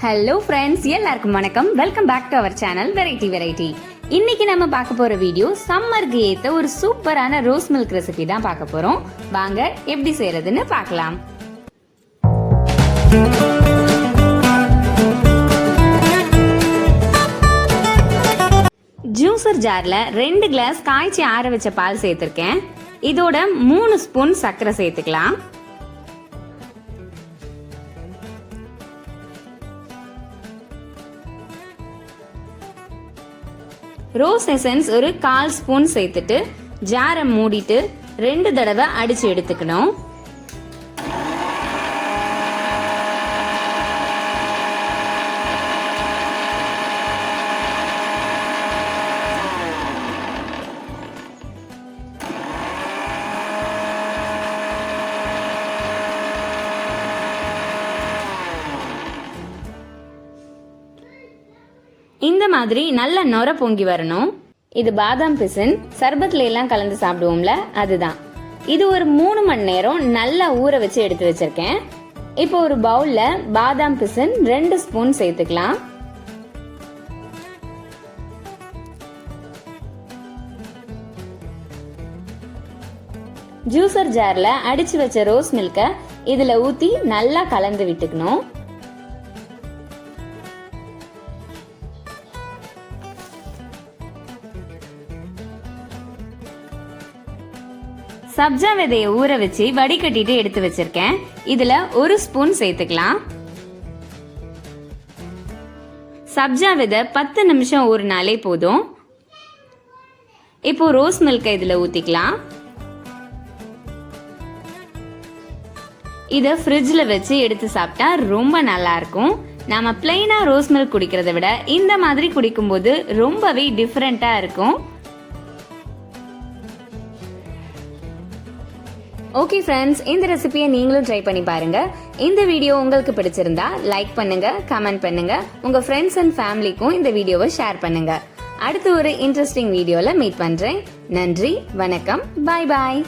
Hello friends, எல்லாருக்கும் வணக்கம். Welcome back to our channel variety. இன்னைக்கு நம்ம பார்க்க போற வீடியோ சம்மருக்கு ஏத்த ஒரு சூப்பரான ரோஸ் மில்க் ரெசிபி தான் பார்க்க போறோம். வாங்க எப்படி செய்யறதுன்னு பார்க்கலாம். ஜூசர் ஜார்ல 2 கிளாஸ் காய்ச்சி ஆற வச்ச பால் சேர்த்திருக்கேன். இதோட 3 ஸ்பூன் சர்க்கரை சேர்த்துக்கலாம். ரோஸ் எசன்ஸ் ஒரு 1/4 ஸ்பூன் சேர்த்துட்டு ஜாரை மூடிட்டு 2 தடவை அடிச்சு எடுத்துக்கணும். இந்த மாதிரி நல்ல நொர பொங்கி வரணும். இது பாதாம் பிசின், சர்பத்ல எல்லாம் கலந்து சாப்பிடுவோம்ல, அதுதான். இது ஒரு 3 மணி நேரம் நல்லா ஊற வச்சு எடுத்து வச்சிருக்கேன். இப்போ ஒரு பவுல்ல பாதாம் பிசின் 2 ஸ்பூன் சேர்த்துக்கலாம். ஜூசர் ஜார்ல அடிச்சு வச்ச ரோஸ் மில்க இதுல ஊத்தி நல்லா கலந்து விட்டுக்கணும். சப்ஜா விதையை ஊற வச்சு வடிகட்டிட்டு எடுத்து வச்சிருக்கேன். இதுல 1 ஸ்பூன் சேர்த்துக்கலாம். சப்ஜா விதை 10 நிமிஷம் ஊறினாலே போதும். இப்போ ரோஸ் மில்கை இதுல ஊத்திக்கலாம். இத ஃப்ரிட்ஜ்ல வச்சு எடுத்து சாப்பிட்டா ரொம்ப நல்லா இருக்கும். நாம பிளைனா ரோஸ் மில்க் குடிக்கிறத விட இந்த மாதிரி குடிக்கும்போது ரொம்பவே டிஃபரெண்டா இருக்கும். ஓகே ஃப்ரெண்ட்ஸ், இந்த ரெசிபியை நீங்களும் ட்ரை பண்ணி பாருங்க. இந்த வீடியோ உங்களுக்கு பிடிச்சிருந்தா லைக் பண்ணுங்க, கமெண்ட் பண்ணுங்க, உங்க ஃப்ரெண்ட்ஸ் அண்ட் ஃபேமிலிக்கும் இந்த வீடியோவை ஷேர் பண்ணுங்க. அடுத்து ஒரு இன்ட்ரெஸ்டிங் வீடியோல மீட் பண்றேன். நன்றி, வணக்கம், பாய் பாய்.